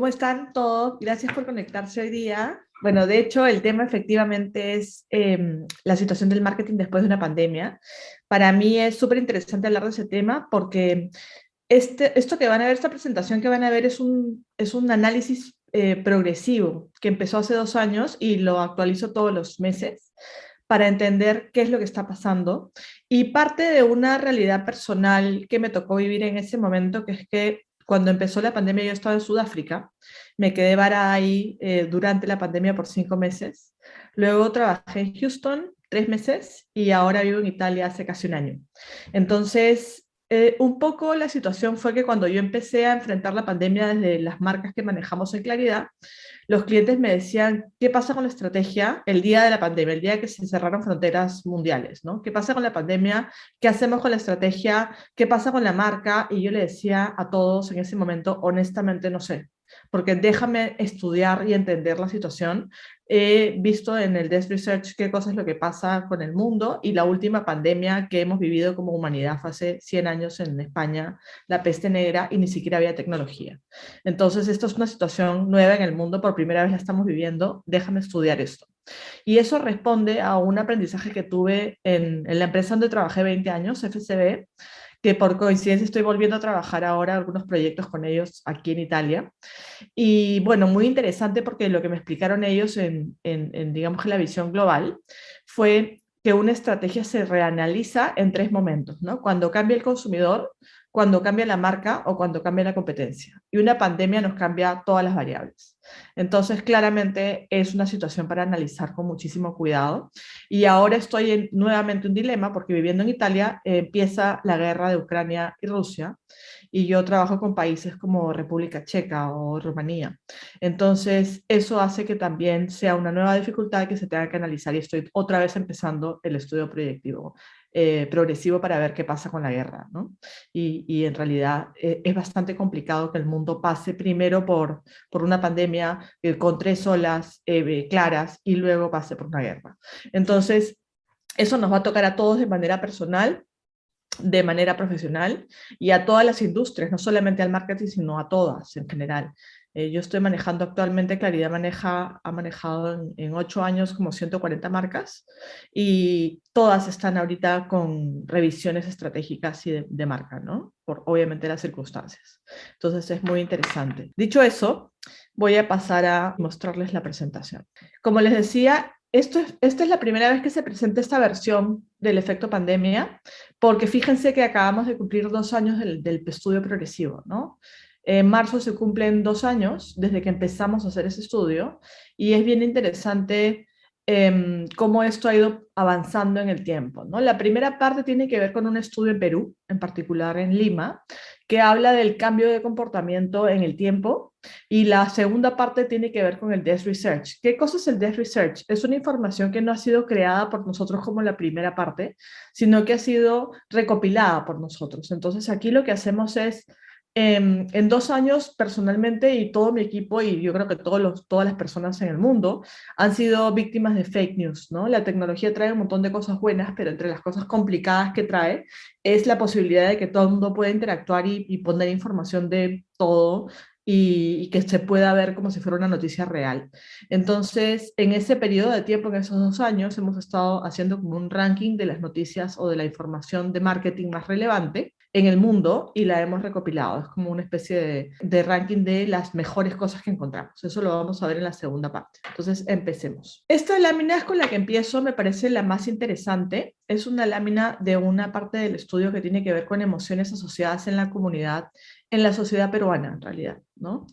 están todos? Gracias por conectarse hoy día. Bueno, de hecho, el tema efectivamente es la situación del marketing después de una pandemia. Para mí es súper interesante hablar de ese tema porque esto que van a ver, esta presentación que van a ver es un análisis progresivo que empezó hace 2 años y lo actualizo todos los meses para entender qué es lo que está pasando. Y parte de una realidad personal que me tocó vivir en ese momento, que es que cuando empezó la pandemia yo estaba en Sudáfrica, me quedé varada ahí durante la pandemia por 5 meses. Luego trabajé en Houston 3 meses y ahora vivo en Italia hace casi un año. Entonces, un poco la situación fue que cuando yo empecé a enfrentar la pandemia desde las marcas que manejamos en Claridad, los clientes me decían, ¿qué pasa con la estrategia el día de la pandemia, el día que se cerraron fronteras mundiales, ¿no? ¿Qué pasa con la pandemia? ¿Qué hacemos con la estrategia? ¿Qué pasa con la marca? Y yo le decía a todos en ese momento, honestamente no sé, porque déjame estudiar y entender la situación. He visto en el Desk Research qué cosa es lo que pasa con el mundo y la última pandemia que hemos vivido como humanidad fue hace 100 años en España, la peste negra, y ni siquiera había tecnología. Entonces, esto es una situación nueva en el mundo, por primera vez la estamos viviendo, déjame estudiar esto. Y eso responde a un aprendizaje que tuve en la empresa donde trabajé 20 años, FCB, que por coincidencia estoy volviendo a trabajar ahora algunos proyectos con ellos aquí en Italia. Y bueno, muy interesante porque lo que me explicaron ellos digamos, en la visión global fue que una estrategia se reanaliza en 3 momentos, ¿no? Cuando cambia el consumidor, cuando cambia la marca o cuando cambia la competencia. Y una pandemia nos cambia todas las variables. Entonces, claramente es una situación para analizar con muchísimo cuidado. Y ahora estoy en nuevamente un dilema porque viviendo en Italia empieza la guerra de Ucrania y Rusia y yo trabajo con países como República Checa o Rumanía. Entonces, eso hace que también sea una nueva dificultad que se tenga que analizar y estoy otra vez empezando el estudio proyectivo. Progresivo para ver qué pasa con la guerra, ¿no? Y en realidad es bastante complicado que el mundo pase primero por una pandemia con 3 olas claras y luego pase por una guerra. Entonces, eso nos va a tocar a todos de manera personal, de manera profesional y a todas las industrias, no solamente al marketing, sino a todas en general. Yo estoy manejando actualmente, Claridad ha manejado en 8 años como 140 marcas y todas están ahorita con revisiones estratégicas y de marca, ¿no? Por obviamente las circunstancias. Entonces es muy interesante. Dicho eso, voy a pasar a mostrarles la presentación. Como les decía, esta es la primera vez que se presenta esta versión del efecto pandemia, porque fíjense que acabamos de cumplir 2 años del estudio progresivo, ¿no? En marzo se cumplen 2 años desde que empezamos a hacer ese estudio y es bien interesante cómo esto ha ido avanzando en el tiempo, ¿no? La primera parte tiene que ver con un estudio en Perú, en particular en Lima, que habla del cambio de comportamiento en el tiempo, y la segunda parte tiene que ver con el Desk Research. ¿Qué cosa es el Desk Research? Es una información que no ha sido creada por nosotros como la primera parte, sino que ha sido recopilada por nosotros. Entonces aquí lo que hacemos es, en 2 años personalmente y todo mi equipo y yo creo que todas las personas en el mundo han sido víctimas de fake news, ¿no? La tecnología trae un montón de cosas buenas, pero entre las cosas complicadas que trae es la posibilidad de que todo el mundo pueda interactuar y poner información de todo y que se pueda ver como si fuera una noticia real. Entonces, en ese periodo de tiempo, en esos 2 años, hemos estado haciendo como un ranking de las noticias o de la información de marketing más relevante en el mundo y la hemos recopilado. Es como una especie de ranking de las mejores cosas que encontramos. Eso lo vamos a ver en la segunda parte. Entonces, empecemos. Esta lámina es con la que empiezo, me parece la más interesante. Es una lámina de una parte del estudio que tiene que ver con emociones asociadas en la comunidad, en la sociedad peruana, en realidad, ¿no?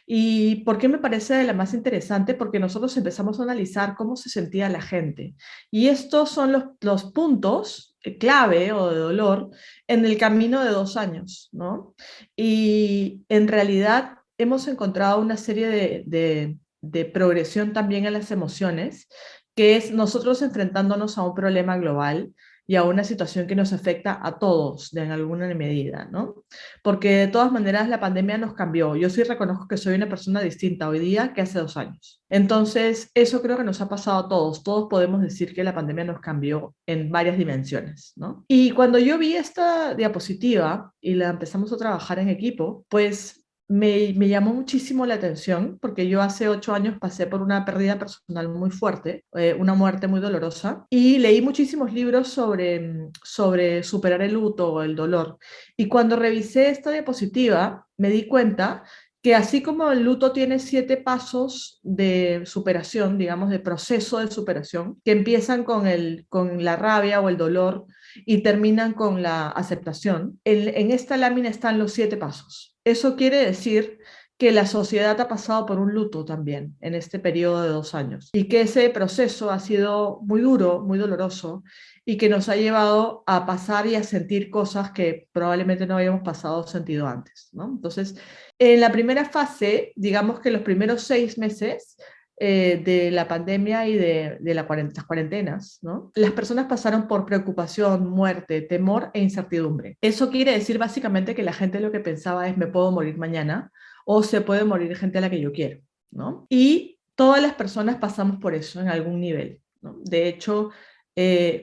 ¿Y por qué me parece de la más interesante? Porque nosotros empezamos a analizar cómo se sentía la gente. Y estos son los puntos clave o de dolor en el camino de 2 años, ¿no? Y en realidad hemos encontrado una serie de progresión también en las emociones, que es nosotros enfrentándonos a un problema global y a una situación que nos afecta a todos de en alguna medida, ¿no? Porque de todas maneras la pandemia nos cambió. Yo sí reconozco que soy una persona distinta hoy día que hace 2 años. Entonces, eso creo que nos ha pasado a todos. Todos podemos decir que la pandemia nos cambió en varias dimensiones, ¿no? Y cuando yo vi esta diapositiva y la empezamos a trabajar en equipo, pues me llamó muchísimo la atención porque yo hace 8 años pasé por una pérdida personal muy fuerte, una muerte muy dolorosa, y leí muchísimos libros sobre superar el luto o el dolor. Y cuando revisé esta diapositiva, me di cuenta que así como el luto tiene 7 pasos de superación, digamos, de proceso de superación, que empiezan con la rabia o el dolor y terminan con la aceptación, en esta lámina están los 7 pasos. Eso quiere decir que la sociedad ha pasado por un luto también en este periodo de 2 años y que ese proceso ha sido muy duro, muy doloroso y que nos ha llevado a pasar y a sentir cosas que probablemente no habíamos pasado o sentido antes, ¿no? Entonces, en la primera fase, digamos que los primeros 6 meses de la pandemia y de las cuarentenas, ¿no? Las personas pasaron por preocupación, muerte, temor e incertidumbre. Eso quiere decir básicamente que la gente lo que pensaba es me puedo morir mañana o se puede morir gente a la que yo quiero, ¿no? Y todas las personas pasamos por eso en algún nivel, ¿no? De hecho,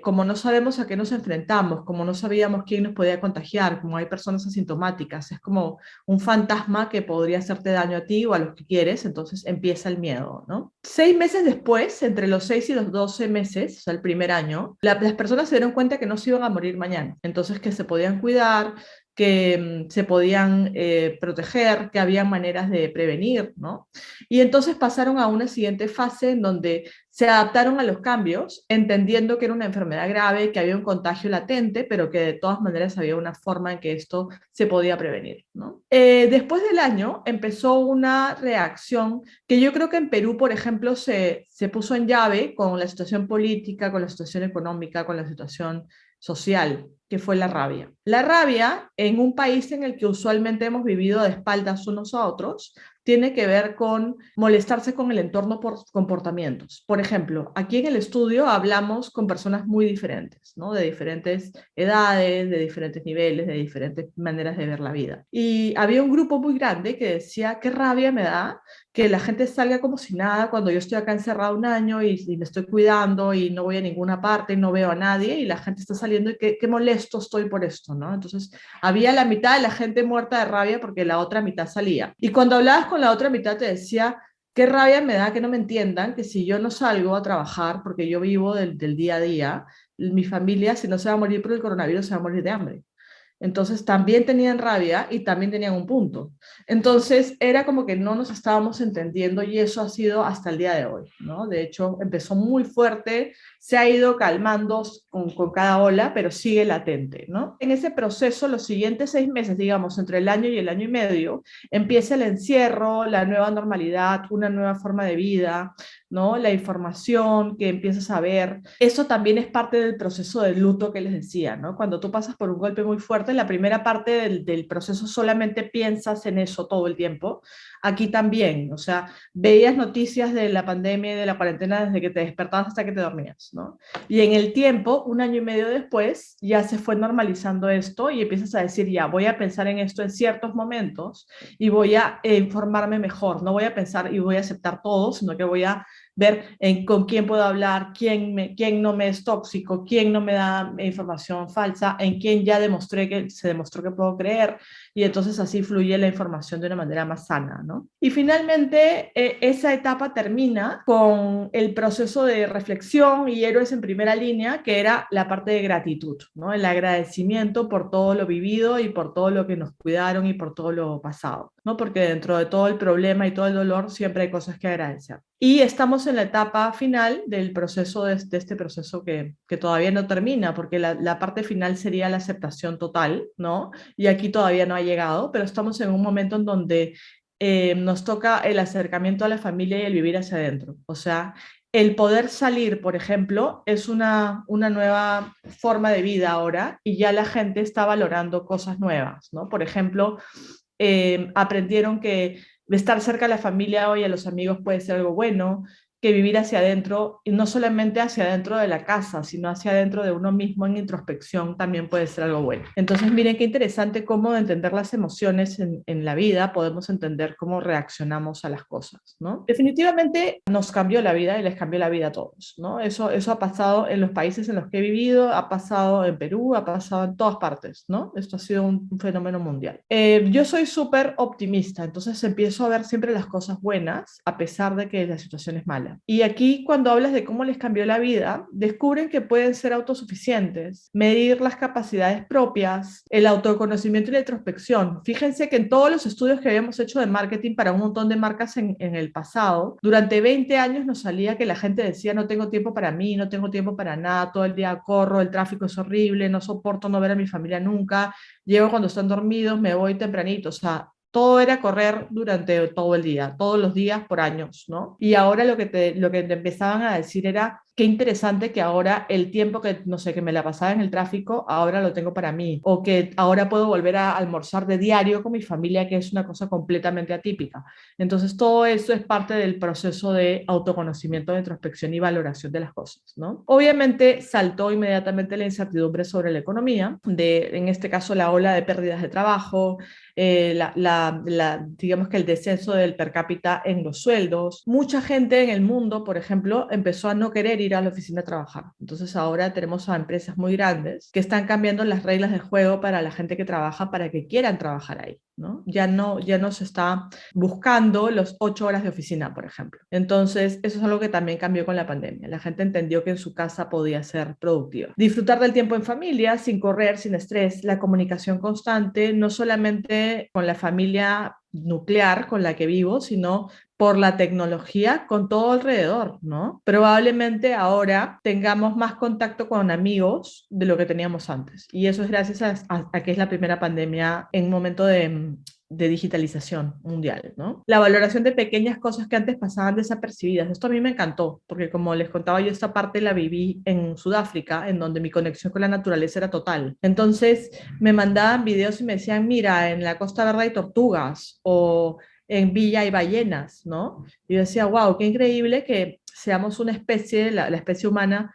como no sabemos a qué nos enfrentamos, como no sabíamos quién nos podía contagiar, como hay personas asintomáticas, es como un fantasma que podría hacerte daño a ti o a los que quieres, entonces empieza el miedo, ¿no? 6 meses después, entre los 6 y los 12 meses, o sea, el primer año, las personas se dieron cuenta que no se iban a morir mañana, entonces que se podían cuidar, que se podían proteger, que había maneras de prevenir, ¿no? Y entonces pasaron a una siguiente fase en donde se adaptaron a los cambios, entendiendo que era una enfermedad grave, que había un contagio latente, pero que de todas maneras había una forma en que esto se podía prevenir, ¿no? Después del año empezó una reacción que yo creo que en Perú, por ejemplo, se puso en llave con la situación política, con la situación económica, con la situación social, que fue la rabia. La rabia, en un país en el que usualmente hemos vivido de espaldas unos a otros, tiene que ver con molestarse con el entorno por comportamientos. Por ejemplo, aquí en el estudio hablamos con personas muy diferentes, ¿no? De diferentes edades, de diferentes niveles, de diferentes maneras de ver la vida. Y había un grupo muy grande que decía, qué rabia me da que la gente salga como si nada cuando yo estoy acá encerrado un año y me estoy cuidando y no voy a ninguna parte y no veo a nadie y la gente está saliendo y qué molesto estoy por esto, ¿no? Entonces había la mitad de la gente muerta de rabia porque la otra mitad salía. Y cuando hablabas con la otra mitad te decía, qué rabia me da que no me entiendan, que si yo no salgo a trabajar porque yo vivo del día a día, mi familia, si no se va a morir por el coronavirus, se va a morir de hambre. Entonces también tenían rabia y también tenían un punto. Entonces era como que no nos estábamos entendiendo y eso ha sido hasta el día de hoy, ¿no? De hecho, empezó muy fuerte, se ha ido calmando con cada ola, pero sigue latente, ¿no? En ese proceso, los siguientes 6 meses, digamos, entre el año y el año y medio, empieza el encierro, la nueva normalidad, una nueva forma de vida, ¿no? La información que empiezas a ver. Eso también es parte del proceso de luto que les decía, ¿no? Cuando tú pasas por un golpe muy fuerte, la primera parte del proceso solamente piensas en eso todo el tiempo. Aquí también, o sea, veías noticias de la pandemia y de la cuarentena desde que te despertabas hasta que te dormías, ¿no? Y en el tiempo, un año y medio después, ya se fue normalizando esto y empiezas a decir, ya, voy a pensar en esto en ciertos momentos y voy a informarme mejor, no voy a pensar y voy a aceptar todo, sino que voy a ver con quién puedo hablar, quién no me es tóxico, quién no me da información falsa, en quién ya se demostró que puedo creer, y entonces así fluye la información de una manera más sana, ¿no? Y finalmente, esa etapa termina con el proceso de reflexión y héroes en primera línea, que era la parte de gratitud, ¿no? El agradecimiento por todo lo vivido y por todo lo que nos cuidaron y por todo lo pasado, ¿no? Porque dentro de todo el problema y todo el dolor siempre hay cosas que agradecer. Y estamos en la etapa final del proceso, de este proceso que todavía no termina, porque la parte final sería la aceptación total, ¿no? Y aquí todavía no ha llegado, pero estamos en un momento en donde nos toca el acercamiento a la familia y el vivir hacia adentro. O sea, el poder salir, por ejemplo, es una nueva forma de vida ahora y ya la gente está valorando cosas nuevas, ¿no? Por ejemplo, aprendieron que estar cerca de la familia o a los amigos puede ser algo bueno, que vivir hacia adentro, y no solamente hacia adentro de la casa, sino hacia adentro de uno mismo en introspección también puede ser algo bueno. Entonces, miren qué interesante cómo de entender las emociones en la vida podemos entender cómo reaccionamos a las cosas, ¿no? Definitivamente nos cambió la vida y les cambió la vida a todos, ¿no? Eso ha pasado en los países en los que he vivido, ha pasado en Perú, ha pasado en todas partes, ¿no? Esto ha sido un fenómeno mundial. Yo soy súper optimista, entonces empiezo a ver siempre las cosas buenas, a pesar de que la situación es mala. Y aquí, cuando hablas de cómo les cambió la vida, descubren que pueden ser autosuficientes, medir las capacidades propias, el autoconocimiento y la introspección. Fíjense que en todos los estudios que habíamos hecho de marketing para un montón de marcas en el pasado, durante 20 años nos salía que la gente decía: no tengo tiempo para mí, no tengo tiempo para nada, todo el día corro, el tráfico es horrible, no soporto no ver a mi familia nunca, llego cuando están dormidos, me voy tempranito. O sea, todo era correr durante todo el día, todos los días por años, ¿no? Y ahora lo que te empezaban a decir era: qué interesante que ahora el tiempo que, no sé, que me la pasaba en el tráfico, ahora lo tengo para mí, o que ahora puedo volver a almorzar de diario con mi familia, que es una cosa completamente atípica. Entonces, todo eso es parte del proceso de autoconocimiento, de introspección y valoración de las cosas, ¿no? Obviamente, saltó inmediatamente la incertidumbre sobre la economía, en este caso, la ola de pérdidas de trabajo, digamos que el descenso del per cápita en los sueldos. Mucha gente en el mundo, por ejemplo, empezó a no querer ir a la oficina a trabajar. Entonces ahora tenemos a empresas muy grandes que están cambiando las reglas de juego para la gente que trabaja, para que quieran trabajar ahí, ¿no? Ya no se está buscando los 8 horas de oficina, por ejemplo. Entonces, eso es algo que también cambió con la pandemia. La gente entendió que en su casa podía ser productiva. Disfrutar del tiempo en familia, sin correr, sin estrés, la comunicación constante, no solamente con la familia nuclear con la que vivo, sino por la tecnología con todo alrededor, ¿no? Probablemente ahora tengamos más contacto con amigos de lo que teníamos antes. Y eso es gracias a que es la primera pandemia en un momento de digitalización mundial, ¿no? La valoración de pequeñas cosas que antes pasaban desapercibidas. Esto a mí me encantó, porque como les contaba, yo esta parte la viví en Sudáfrica, en donde mi conexión con la naturaleza era total. Entonces me mandaban videos y me decían: mira, en la Costa Verde hay tortugas, o en Villa hay ballenas, ¿no? Y yo decía: wow, qué increíble que seamos una especie, la especie humana,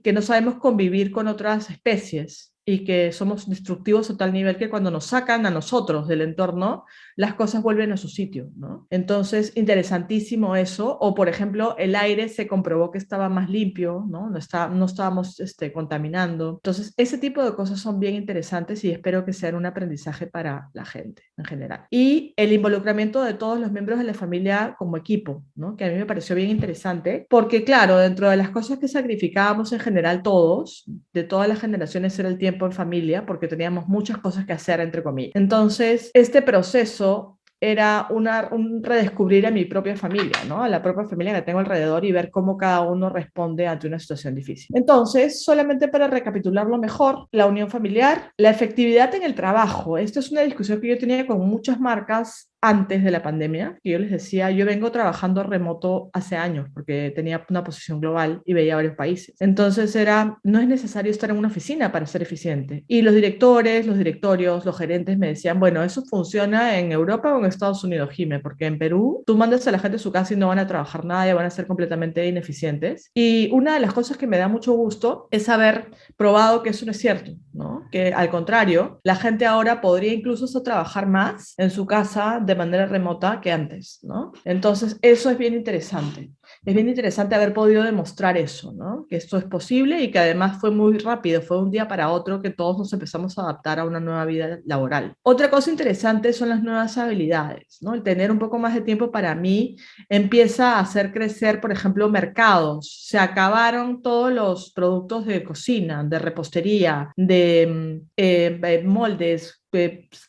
que no sabemos convivir con otras especies y que somos destructivos a tal nivel que cuando nos sacan a nosotros del entorno, las cosas vuelven a su sitio, ¿no? Entonces, interesantísimo eso. O, por ejemplo, el aire se comprobó que estaba más limpio, ¿no? No estábamos contaminando. Entonces, ese tipo de cosas son bien interesantes y espero que sean un aprendizaje para la gente en general. Y el involucramiento de todos los miembros de la familia como equipo, ¿no? Que a mí me pareció bien interesante, porque claro, dentro de las cosas que sacrificábamos en general todos, de todas las generaciones, era el tiempo en familia, porque teníamos muchas cosas que hacer, entre comillas. Entonces, este proceso era un redescubrir a mi propia familia, ¿no? A la propia familia que tengo alrededor, y ver cómo cada uno responde ante una situación difícil. Entonces, solamente para recapitularlo mejor: la unión familiar, la efectividad en el trabajo. Esto es una discusión que yo tenía con muchas marcas antes de la pandemia, que yo les decía: yo vengo trabajando remoto hace años, porque tenía una posición global y veía varios países. Entonces no es necesario estar en una oficina para ser eficiente. Y los directores, los directorios, los gerentes me decían: bueno, eso funciona en Europa o en Estados Unidos, Jime, porque en Perú tú mandas a la gente a su casa y no van a trabajar nada y van a ser completamente ineficientes. Y una de las cosas que me da mucho gusto es haber probado que eso no es cierto, ¿no? Que al contrario, la gente ahora podría incluso trabajar más en su casa de manera remota que antes, ¿no? Entonces, eso es bien interesante. Es bien interesante haber podido demostrar eso, ¿no? Que esto es posible y que además fue muy rápido, fue un día para otro que todos nos empezamos a adaptar a una nueva vida laboral. Otra cosa interesante son las nuevas habilidades, ¿no? El tener un poco más de tiempo para mí empieza a hacer crecer, por ejemplo, mercados. Se acabaron todos los productos de cocina, de repostería, de moldes,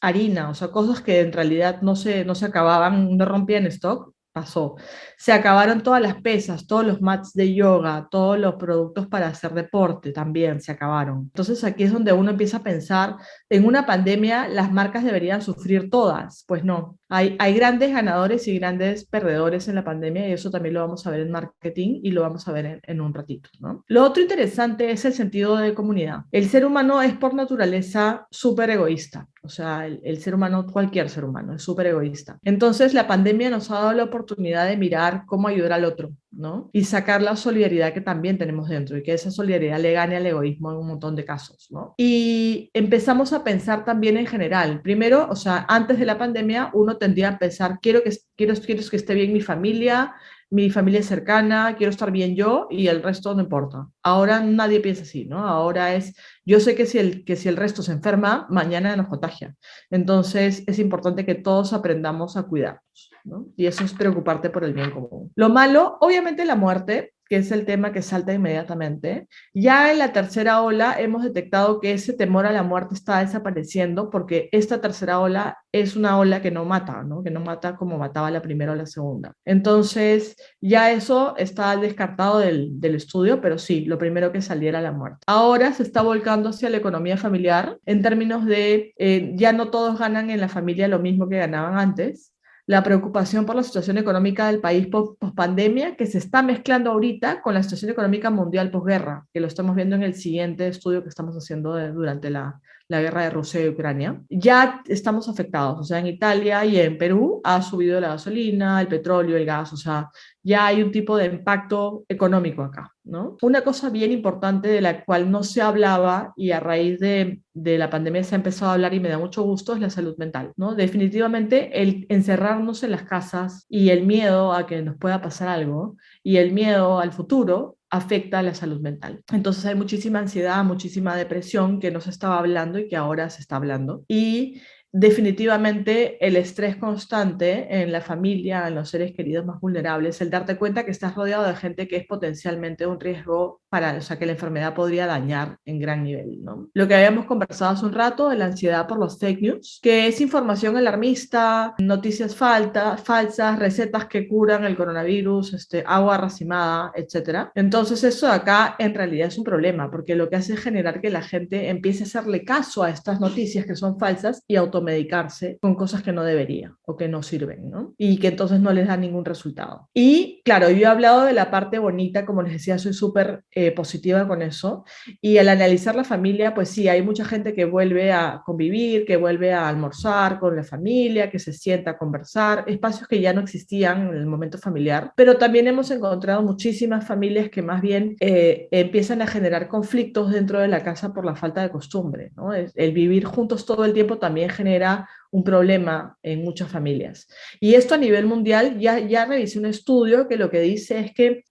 harina, o sea, cosas que en realidad no se acababan, no rompían stock. Pasó. Se acabaron todas las pesas, todos los mats de yoga, todos los productos para hacer deporte también se acabaron. Entonces aquí es donde uno empieza a pensar: en una pandemia las marcas deberían sufrir todas. Pues no, hay grandes ganadores y grandes perdedores en la pandemia, y eso también lo vamos a ver en marketing y lo vamos a ver en un ratito, ¿no? Lo otro interesante es el sentido de comunidad. El ser humano es por naturaleza súper egoísta. O sea, el ser humano, cualquier ser humano, es súper egoísta. Entonces, la pandemia nos ha dado la oportunidad de mirar cómo ayudar al otro, ¿no? Y sacar la solidaridad que también tenemos dentro y que esa solidaridad le gane al egoísmo en un montón de casos, ¿no? Y empezamos a pensar también en general. Primero, o sea, antes de la pandemia, uno tendría a pensar, quiero que esté bien mi familia es cercana, quiero estar bien yo y el resto no importa. Ahora nadie piensa así, ¿no? Ahora es, yo sé que si el resto se enferma, mañana nos contagia. Entonces es importante que todos aprendamos a cuidarnos, ¿no? Y eso es preocuparte por el bien común. Lo malo, obviamente la muerte, que es el tema que salta inmediatamente. Ya en la tercera ola hemos detectado que ese temor a la muerte está desapareciendo porque esta tercera ola es una ola que no mata, ¿no? Que no mata como mataba la primera o la segunda. Entonces, ya eso está descartado del estudio, pero sí, lo primero que saliera la muerte. Ahora se está volcando hacia la economía familiar en términos de ya no todos ganan en la familia lo mismo que ganaban antes, la preocupación por la situación económica del país post pandemia, que se está mezclando ahorita con la situación económica mundial posguerra, que lo estamos viendo en el siguiente estudio que estamos haciendo durante la guerra de Rusia y Ucrania. Ya estamos afectados, o sea, en Italia y en Perú ha subido la gasolina, el petróleo, el gas, o sea, ya hay un tipo de impacto económico acá, ¿no? Una cosa bien importante de la cual no se hablaba y a raíz de la pandemia se ha empezado a hablar y me da mucho gusto es la salud mental, ¿no? Definitivamente el encerrarnos en las casas y el miedo a que nos pueda pasar algo y el miedo al futuro afecta a la salud mental. Entonces hay muchísima ansiedad, muchísima depresión que no se estaba hablando y que ahora se está hablando. Y definitivamente el estrés constante en la familia, en los seres queridos más vulnerables, el darte cuenta que estás rodeado de gente que es potencialmente un riesgo para, o sea, que la enfermedad podría dañar en gran nivel, ¿no? Lo que habíamos conversado hace un rato de la ansiedad por los fake news, que es información alarmista, noticias falsas, recetas que curan el coronavirus, agua racimada, etcétera. Entonces eso acá en realidad es un problema, porque lo que hace es generar que la gente empiece a hacerle caso a estas noticias que son falsas y automedicarse con cosas que no debería o que no sirven, ¿no? Y que entonces no les da ningún resultado. Y claro, yo he hablado de la parte bonita, como les decía, soy súper positiva con eso. Y al analizar la familia, pues sí, hay mucha gente que vuelve a convivir, que vuelve a almorzar con la familia, que se sienta a conversar, espacios que ya no existían en el momento familiar, pero también hemos encontrado muchísimas familias que más bien empiezan a generar conflictos dentro de la casa por la falta de costumbre, ¿no? El vivir juntos todo el tiempo también genera un problema en muchas familias. Y esto a nivel mundial, ya revisé un estudio que lo que dice es que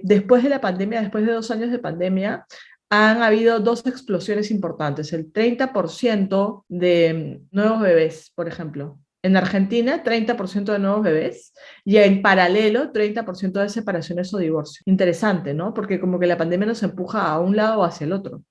después de la pandemia, después de 2 años de pandemia, han habido 2 explosiones importantes. El 30% de nuevos bebés, por ejemplo. En Argentina, 30% de nuevos bebés y en paralelo, 30% de separaciones o divorcios. Interesante, ¿no? Porque como que la pandemia nos empuja a un lado o hacia el otro.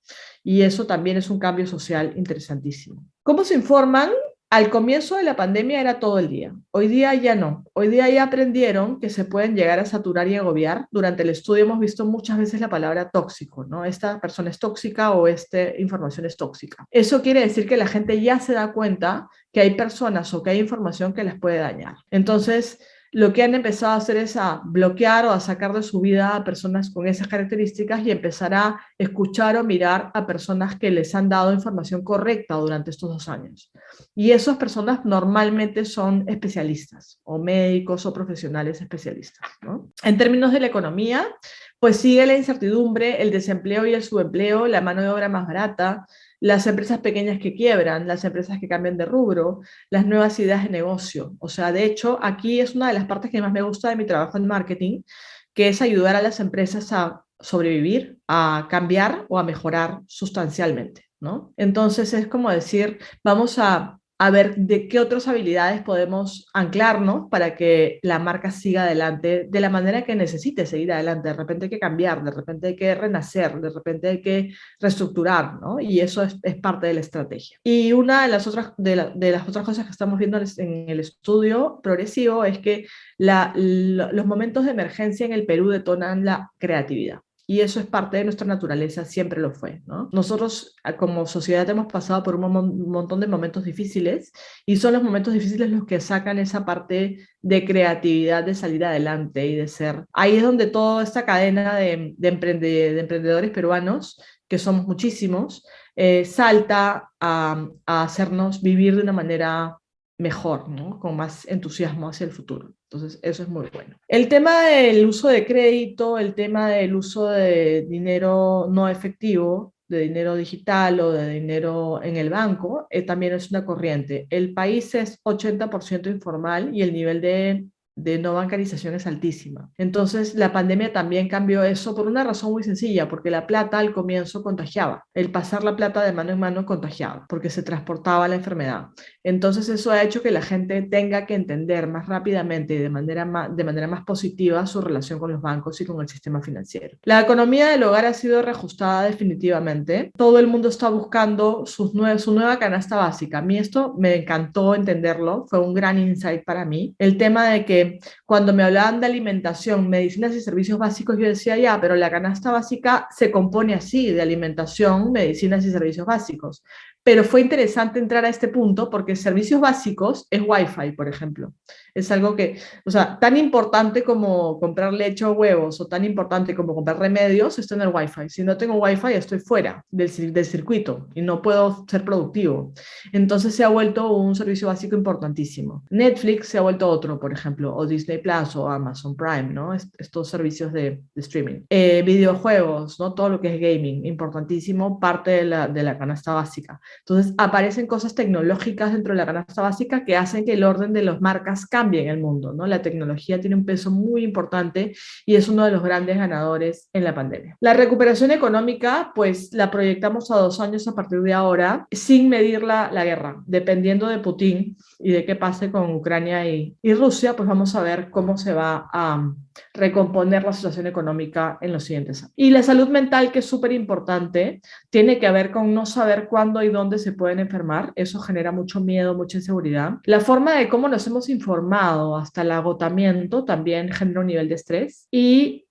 Y eso también es un cambio social interesantísimo. ¿Cómo se informan? Al comienzo de la pandemia era todo el día. Hoy día ya no. Hoy día ya aprendieron que se pueden llegar a saturar y agobiar. Durante el estudio hemos visto muchas veces la palabra tóxico, ¿no? Esta persona es tóxica o esta información es tóxica. Eso quiere decir que la gente ya se da cuenta que hay personas o que hay información que les puede dañar. Entonces, lo que han empezado a hacer es a bloquear o a sacar de su vida a personas con esas características y empezar a escuchar o mirar a personas que les han dado información correcta durante estos 2 años. Y esas personas normalmente son especialistas o médicos o profesionales especialistas, ¿no? En términos de la economía, pues sigue la incertidumbre, el desempleo y el subempleo, la mano de obra más barata, las empresas pequeñas que quiebran, las empresas que cambian de rubro, las nuevas ideas de negocio. O sea, de hecho, aquí es una de las partes que más me gusta de mi trabajo en marketing, que es ayudar a las empresas a sobrevivir, a cambiar o a mejorar sustancialmente, ¿no? Entonces es como decir, vamos a ver de qué otras habilidades podemos anclarnos para que la marca siga adelante de la manera que necesite seguir adelante. De repente hay que cambiar, de repente hay que renacer, de repente hay que reestructurar, ¿no? Y eso es parte de la estrategia. Y una de las otras cosas que estamos viendo en el estudio progresivo es que los momentos de emergencia en el Perú detonan la creatividad. Y eso es parte de nuestra naturaleza, siempre lo fue, ¿no? Nosotros como sociedad hemos pasado por un montón de momentos difíciles y son los momentos difíciles los que sacan esa parte de creatividad, de salir adelante y de ser. Ahí es donde toda esta cadena de emprendedores peruanos, que somos muchísimos, salta a hacernos vivir de una manera mejor, ¿no? Con más entusiasmo hacia el futuro. Entonces, eso es muy bueno. El tema del uso de crédito, el tema del uso de dinero no efectivo, de dinero digital o de dinero en el banco, también es una corriente. El país es 80% informal y el nivel de no bancarización es altísima. Entonces, la pandemia también cambió eso por una razón muy sencilla, porque la plata al comienzo contagiaba. El pasar la plata de mano en mano contagiaba, porque se transportaba la enfermedad. Entonces, eso ha hecho que la gente tenga que entender más rápidamente y de manera más positiva su relación con los bancos y con el sistema financiero. La economía del hogar ha sido reajustada definitivamente. Todo el mundo está buscando su nueva canasta básica. A mí esto me encantó entenderlo, fue un gran insight para mí. El tema de que cuando me hablaban de alimentación, medicinas y servicios básicos, yo decía, ya, pero la canasta básica se compone así, de alimentación, medicinas y servicios básicos. Pero fue interesante entrar a este punto porque servicios básicos es Wi-Fi, por ejemplo. Es algo que, o sea, tan importante como comprar leche o huevos o tan importante como comprar remedios es tener Wi-Fi. Si no tengo Wi-Fi, estoy fuera del circuito y no puedo ser productivo. Entonces se ha vuelto un servicio básico importantísimo. Netflix se ha vuelto otro, por ejemplo, o Disney Plus o Amazon Prime, ¿no? Estos servicios de streaming. Videojuegos, ¿no? Todo lo que es gaming, importantísimo, parte de la canasta básica. Entonces aparecen cosas tecnológicas dentro de la canasta básica que hacen que el orden de las marcas cambie en el mundo, ¿no? La tecnología tiene un peso muy importante y es uno de los grandes ganadores en la pandemia. La recuperación económica, pues la proyectamos a 2 años a partir de ahora, sin medir la guerra. Dependiendo de Putin y de qué pase con Ucrania y Rusia, pues vamos a ver cómo se va a recomponer la situación económica en los siguientes años. Y la salud mental, que es súper importante, tiene que ver con no saber cuándo y dónde se pueden enfermar. Eso genera mucho miedo, mucha inseguridad. La forma de cómo nos hemos informado hasta el agotamiento también genera un nivel de estrés. Y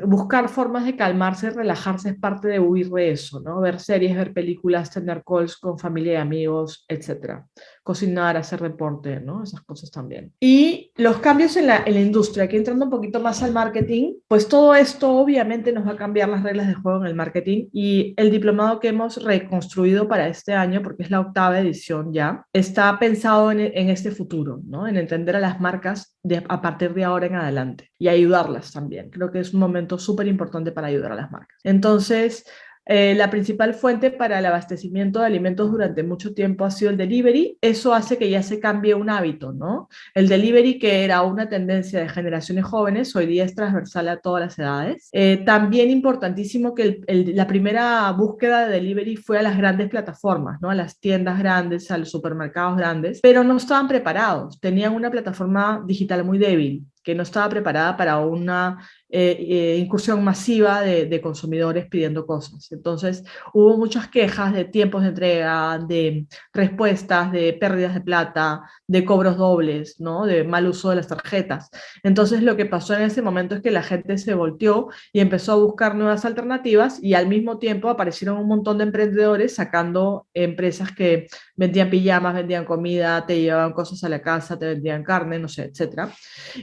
buscar formas de calmarse y relajarse es parte de huir de eso, ¿no? Ver series, ver películas, tener calls con familia y amigos, etcétera. Cocinar, hacer deporte, ¿no? Esas cosas también. Y los cambios en la industria, aquí entrando un poquito más al marketing, pues todo esto obviamente nos va a cambiar las reglas de juego en el marketing y el diplomado que hemos reconstruido para este año, porque es la 8ª edición ya, está pensado en este futuro, ¿no? En entender a las marcas a partir de ahora en adelante y ayudarlas también. Creo que es un momento súper importante para ayudar a las marcas. Entonces, la principal fuente para el abastecimiento de alimentos durante mucho tiempo ha sido el delivery. Eso hace que ya se cambie un hábito, ¿no? El delivery, que era una tendencia de generaciones jóvenes, hoy día es transversal a todas las edades. También importantísimo que la primera búsqueda de delivery fue a las grandes plataformas, ¿no? A las tiendas grandes, a los supermercados grandes, pero no estaban preparados. Tenían una plataforma digital muy débil, que no estaba preparada para una incursión masiva de consumidores pidiendo cosas. Entonces, hubo muchas quejas de tiempos de entrega, de respuestas, de pérdidas de plata, de cobros dobles, ¿no? De mal uso de las tarjetas. Entonces, lo que pasó en ese momento es que la gente se volteó y empezó a buscar nuevas alternativas y al mismo tiempo aparecieron un montón de emprendedores sacando empresas que vendían pijamas, vendían comida, te llevaban cosas a la casa, te vendían carne, no sé, etcétera.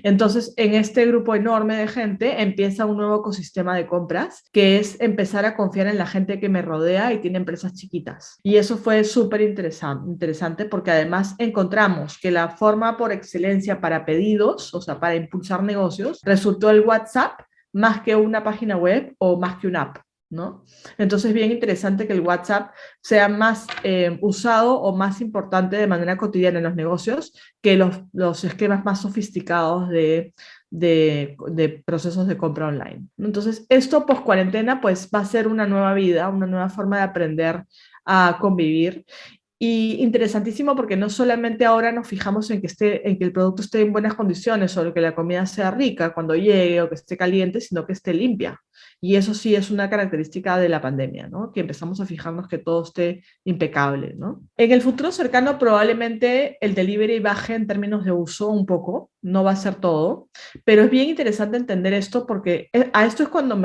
Entonces, en este grupo enorme de gente empieza un nuevo ecosistema de compras, que es empezar a confiar en la gente que me rodea y tiene empresas chiquitas. Y eso fue súper interesante porque además encontramos que la forma por excelencia para pedidos, o sea, para impulsar negocios, resultó el WhatsApp más que una página web o más que una app, ¿no? Entonces, bien interesante que el WhatsApp sea más usado o más importante de manera cotidiana en los negocios que los esquemas más sofisticados de procesos de compra online. Entonces, esto post cuarentena pues va a ser una nueva vida, una nueva forma de aprender a convivir. Y interesantísimo porque no solamente ahora nos fijamos en que el producto esté en buenas condiciones o que la comida sea rica cuando llegue o que esté caliente, sino que esté limpia. Y eso sí es una característica de la pandemia, ¿no? Que empezamos a fijarnos que todo esté impecable, ¿no? En el futuro cercano probablemente el delivery baje en términos de uso un poco, no va a ser todo, pero es bien interesante entender esto porque a esto es cuando,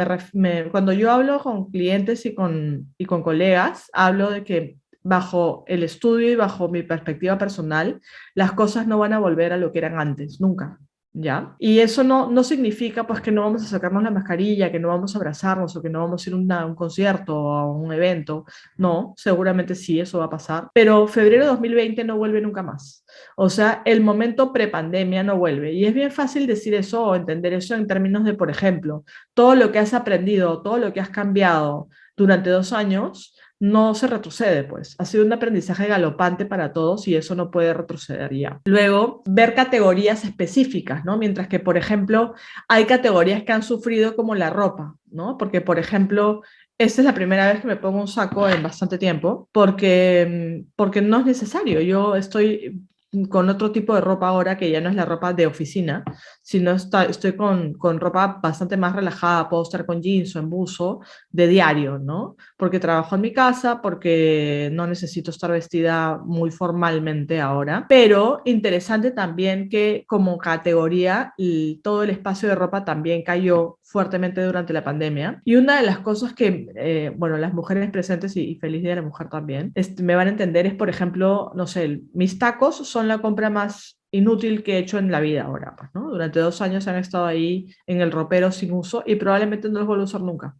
cuando yo hablo con clientes y con colegas, hablo de que bajo el estudio y bajo mi perspectiva personal, las cosas no van a volver a lo que eran antes, nunca. ¿ya? Y eso no significa pues que no vamos a sacarnos la mascarilla, que no vamos a abrazarnos o que no vamos a ir a un concierto o a un evento. No, seguramente sí, eso va a pasar. Pero febrero de 2020 no vuelve nunca más. O sea, el momento prepandemia no vuelve. Y es bien fácil decir eso o entender eso en términos de, por ejemplo, todo lo que has aprendido, todo lo que has cambiado durante 2 años no se retrocede, pues. Ha sido un aprendizaje galopante para todos y eso no puede retroceder ya. Luego, ver categorías específicas, ¿no? Mientras que, por ejemplo, hay categorías que han sufrido como la ropa, ¿no? Porque, por ejemplo, esta es la primera vez que me pongo un saco en bastante tiempo porque no es necesario. Yo estoy con otro tipo de ropa ahora que ya no es la ropa de oficina, sino estoy con ropa bastante más relajada. Puedo estar con jeans o en buzo de diario, ¿no? Porque trabajo en mi casa, porque no necesito estar vestida muy formalmente ahora, pero interesante también que como categoría todo el espacio de ropa también cayó fuertemente durante la pandemia. Y una de las cosas que, bueno, las mujeres presentes y feliz día de la mujer también, me van a entender es, por ejemplo, no sé, mis tacos son la compra más inútil que he hecho en la vida ahora, pues, ¿no? Durante 2 años han estado ahí en el ropero sin uso y probablemente no los vuelvo a usar nunca.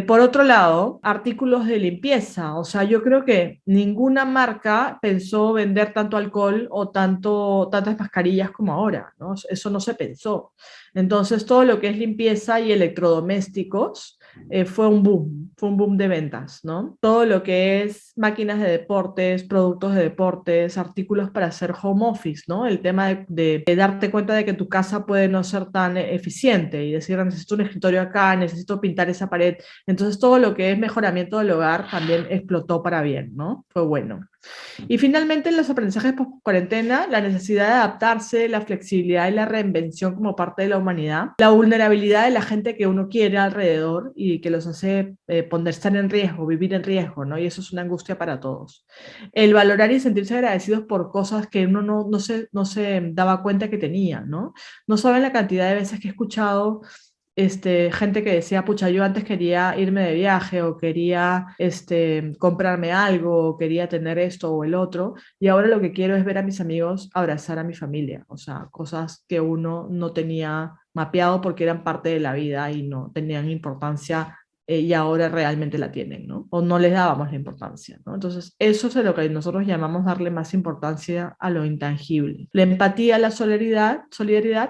Por otro lado, artículos de limpieza, o sea, yo creo que ninguna marca pensó vender tanto alcohol o tantas mascarillas como ahora, ¿no? Eso no se pensó. Entonces, todo lo que es limpieza y electrodomésticos fue un boom de ventas, ¿no? Todo lo que es máquinas de deportes, productos de deportes, artículos para hacer home office, ¿no? El tema de darte cuenta de que tu casa puede no ser tan eficiente y decir, necesito un escritorio acá, necesito pintar esa pared. Entonces, todo lo que es mejoramiento del hogar también explotó para bien, ¿no? Fue bueno. Y finalmente, en los aprendizajes post-cuarentena, la necesidad de adaptarse, la flexibilidad y la reinvención como parte de la humanidad, la vulnerabilidad de la gente que uno quiere alrededor y que los hace estar en riesgo, vivir en riesgo, ¿no? Y eso es una angustia para todos. El valorar y sentirse agradecidos por cosas que uno no se daba cuenta que tenía, ¿no? No saben la cantidad de veces que he escuchado gente que decía, pucha, yo antes quería irme de viaje o quería comprarme algo o quería tener esto o el otro y ahora lo que quiero es ver a mis amigos abrazar a mi familia, o sea, cosas que uno no tenía mapeado porque eran parte de la vida y no tenían importancia y ahora realmente la tienen, ¿no? O no les dábamos la importancia, ¿no? Entonces, eso es lo que nosotros llamamos darle más importancia a lo intangible. La empatía, la solidaridad,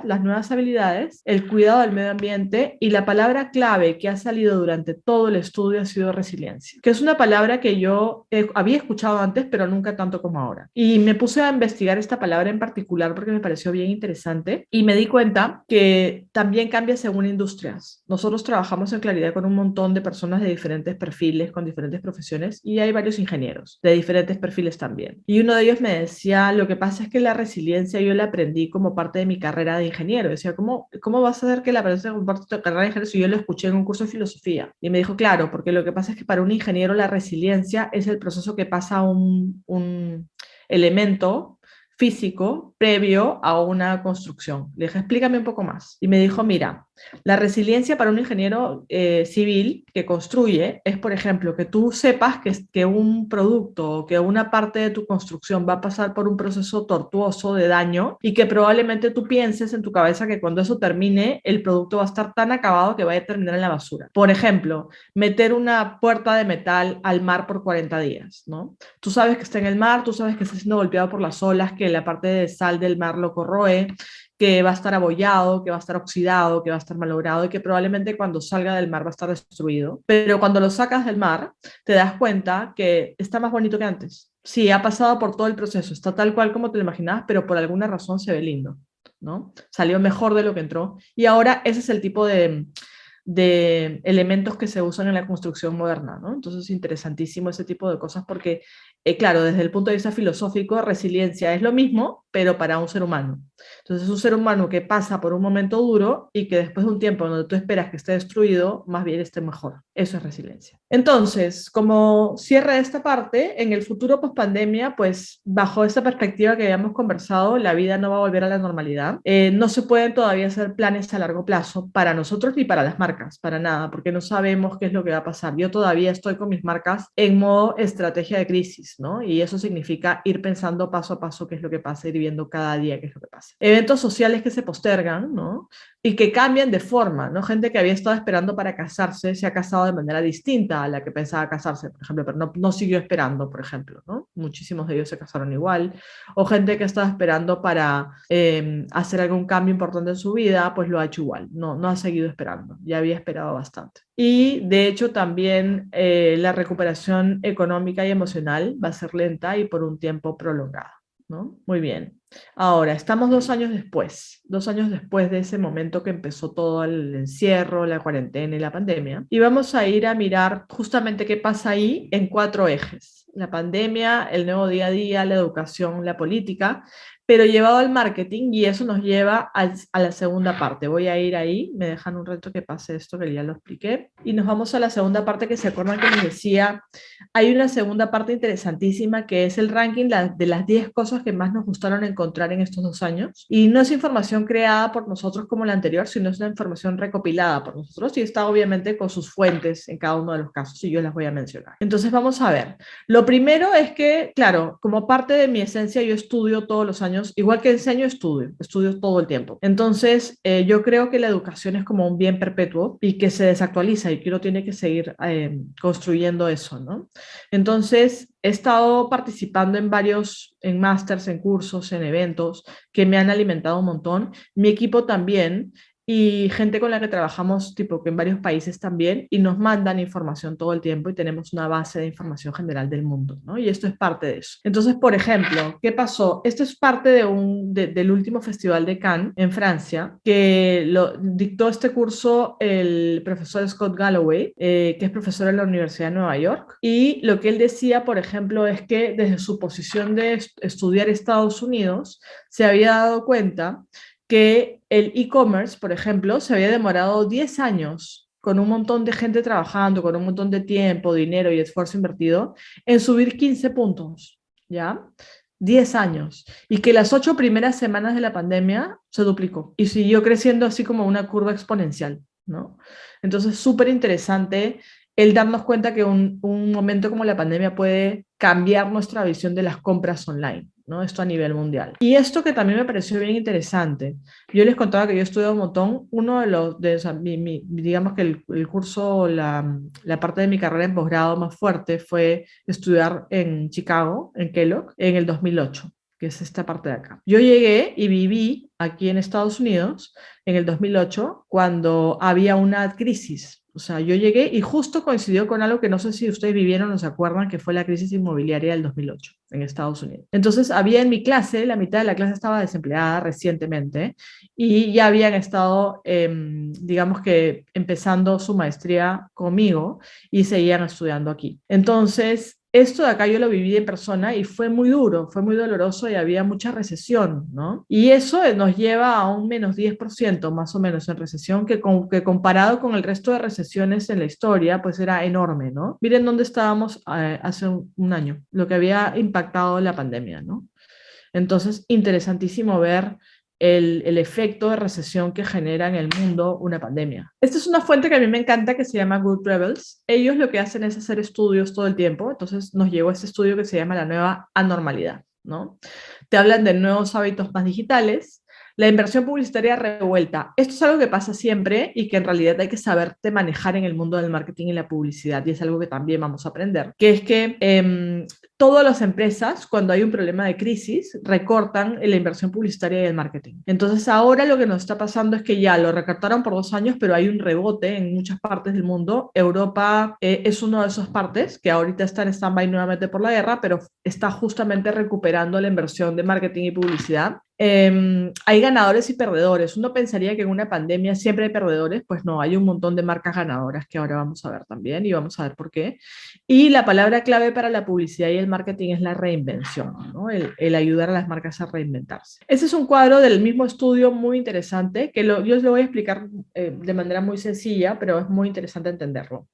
las nuevas habilidades, el cuidado del medio ambiente y la palabra clave que ha salido durante todo el estudio ha sido resiliencia, que es una palabra que yo había escuchado antes, pero nunca tanto como ahora. Y me puse a investigar esta palabra en particular porque me pareció bien interesante y me di cuenta que también cambia según industrias. Nosotros trabajamos en Claridad con un montón de personas de diferentes perfiles, con diferentes profesiones, y hay varios ingenieros de diferentes perfiles también. Y uno de ellos me decía, lo que pasa es que la resiliencia yo la aprendí como parte de mi carrera de ingeniero. Decía, ¿cómo vas a hacer que la persona como parte de tu carrera de ingeniero si yo lo escuché en un curso de filosofía? Y me dijo, claro, porque lo que pasa es que para un ingeniero la resiliencia es el proceso que pasa un elemento físico previo a una construcción. Le dije, explícame un poco más. Y me dijo, mira, la resiliencia para un ingeniero civil que construye es, por ejemplo, que tú sepas que un producto o que una parte de tu construcción va a pasar por un proceso tortuoso de daño y que probablemente tú pienses en tu cabeza que cuando eso termine, el producto va a estar tan acabado que va a terminar en la basura. Por ejemplo, meter una puerta de metal al mar por 40 días, ¿no? Tú sabes que está en el mar, tú sabes que está siendo golpeado por las olas, que la parte de sal del mar lo corroe, que va a estar abollado, que va a estar oxidado, que va a estar malogrado y que probablemente cuando salga del mar va a estar destruido. Pero cuando lo sacas del mar, te das cuenta que está más bonito que antes. Sí, ha pasado por todo el proceso, está tal cual como te lo imaginabas, pero por alguna razón se ve lindo, ¿no? Salió mejor de lo que entró. Y ahora ese es el tipo de elementos que se usan en la construcción moderna, ¿no? Entonces es interesantísimo ese tipo de cosas porque, claro, desde el punto de vista filosófico, resiliencia es lo mismo, pero para un ser humano. Entonces es un ser humano que pasa por un momento duro y que después de un tiempo donde tú esperas que esté destruido, más bien esté mejor. Eso es resiliencia. Entonces, como cierre de esta parte, en el futuro post pandemia, pues bajo esta perspectiva que habíamos conversado, la vida no va a volver a la normalidad. No se pueden todavía hacer planes a largo plazo para nosotros ni para las marcas, para nada, porque no sabemos qué es lo que va a pasar. Yo todavía estoy con mis marcas en modo estrategia de crisis. crisis, ¿no? Y eso significa ir pensando paso a paso qué es lo que pasa, ir viendo cada día qué es lo que pasa. Eventos sociales que se postergan, ¿no? Y que cambian de forma, ¿no? Gente que había estado esperando para casarse se ha casado de manera distinta a la que pensaba casarse, por ejemplo, pero no siguió esperando, por ejemplo, ¿no? Muchísimos de ellos se casaron igual. O gente que estaba esperando para hacer algún cambio importante en su vida, pues lo ha hecho igual, no ha seguido esperando, ya había esperado bastante. Y de hecho también la recuperación económica y emocional va a ser lenta y por un tiempo prolongada, ¿no? Muy bien. Ahora, estamos 2 años después de ese momento que empezó todo el encierro, la cuarentena y la pandemia, y vamos a ir a mirar justamente qué pasa ahí en 4 ejes: la pandemia, el nuevo día a día, la educación, la política, pero llevado al marketing, y eso nos lleva a la segunda parte. Voy a ir ahí, me dejan un reto que pase esto que ya lo expliqué, y nos vamos a la segunda parte, que se acuerdan que les decía, hay una segunda parte interesantísima que es el ranking de las 10 cosas que más nos gustaron encontrar en estos 2 años, y no es información creada por nosotros como la anterior, sino es una información recopilada por nosotros y está obviamente con sus fuentes en cada uno de los casos, y yo las voy a mencionar. Entonces vamos a ver. Lo primero es que, claro, como parte de mi esencia, yo estudio todos los años, igual que enseño, estudio todo el tiempo. Entonces, yo creo que la educación es como un bien perpetuo y que se desactualiza y que uno tiene que seguir construyendo eso, ¿no? Entonces, he estado participando en másters, en cursos, en eventos que me han alimentado un montón. Mi equipo también, y gente con la que trabajamos, tipo que en varios países también, y nos mandan información todo el tiempo y tenemos una base de información general del mundo, ¿no? Y esto es parte de eso. Entonces, por ejemplo, ¿qué pasó? Esto es parte del último Festival de Cannes en Francia, que lo dictó este curso el profesor Scott Galloway, que es profesor en la Universidad de Nueva York, y lo que él decía, por ejemplo, es que desde su posición de estudiar Estados Unidos, se había dado cuenta que el e-commerce, por ejemplo, se había demorado 10 años con un montón de gente trabajando, con un montón de tiempo, dinero y esfuerzo invertido, en subir 15 puntos, ¿ya? 10 años. Y que las 8 primeras semanas de la pandemia se duplicó y siguió creciendo así como una curva exponencial, ¿no? Entonces, súper interesante el darnos cuenta que un momento como la pandemia puede cambiar nuestra visión de las compras online, ¿no? Esto a nivel mundial. Y esto que también me pareció bien interesante, yo les contaba que yo estudié un montón, uno o sea, digamos que el curso, la parte de mi carrera en posgrado más fuerte fue estudiar en Chicago, en Kellogg, en el 2008, que es esta parte de acá. Yo llegué y viví aquí en Estados Unidos en el 2008 cuando había una crisis. O sea, yo llegué y justo coincidió con algo que no sé si ustedes vivieron o se acuerdan, que fue la crisis inmobiliaria del 2008 en Estados Unidos. Entonces, había en mi clase, la mitad de la clase estaba desempleada recientemente y ya habían estado, digamos que, empezando su maestría conmigo y seguían estudiando aquí. Entonces, esto de acá yo lo viví en persona y fue muy duro, fue muy doloroso y había mucha recesión, ¿no? Y eso nos lleva a un -10% más o menos en recesión, que comparado con el resto de recesiones en la historia, pues era enorme, ¿no? Miren dónde estábamos hace un año, lo que había impactado la pandemia, ¿no? Entonces, interesantísimo ver el efecto de recesión que genera en el mundo una pandemia. Esta es una fuente que a mí me encanta, que se llama Good Rebels. Ellos lo que hacen es hacer estudios todo el tiempo, entonces nos llegó este estudio que se llama La Nueva Anormalidad, ¿no? Te hablan de nuevos hábitos más digitales, la inversión publicitaria revuelta. Esto es algo que pasa siempre y que en realidad hay que saberte manejar en el mundo del marketing y la publicidad, y es algo que también vamos a aprender, que es que todas las empresas, cuando hay un problema de crisis, recortan la inversión publicitaria y el marketing. Entonces ahora lo que nos está pasando es que ya lo recortaron por 2 años, pero hay un rebote en muchas partes del mundo. Europa es una de esas partes que ahorita está en stand-by nuevamente por la guerra, pero está justamente recuperando la inversión de marketing y publicidad. Hay ganadores y perdedores. Uno pensaría que en una pandemia siempre hay perdedores, pues no, hay un montón de marcas ganadoras que ahora vamos a ver también y vamos a ver por qué. Y la palabra clave para la publicidad y el marketing es la reinvención, ¿no? El ayudar a las marcas a reinventarse. Ese es un cuadro del mismo estudio muy interesante, que yo os lo voy a explicar de manera muy sencilla, pero es muy interesante entenderlo.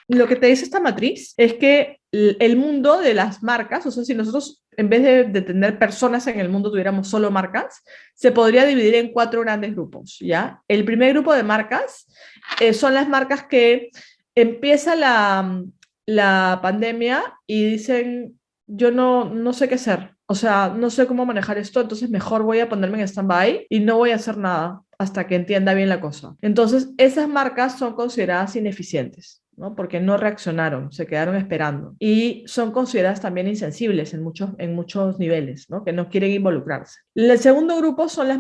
Lo que te dice esta matriz es que el mundo de las marcas, o sea, si nosotros en vez de tener personas en el mundo tuviéramos solo marcas, se podría dividir en 4 grandes grupos, ¿ya? El primer grupo de marcas son las marcas que empieza la pandemia y dicen, yo no sé qué hacer. O sea, no sé cómo manejar esto, entonces mejor voy a ponerme en stand-by y no voy a hacer nada hasta que entienda bien la cosa. Entonces, esas marcas son consideradas ineficientes, ¿no? Porque no reaccionaron, se quedaron esperando. Y son consideradas también insensibles en muchos niveles, ¿no? Que no quieren involucrarse. El segundo grupo son las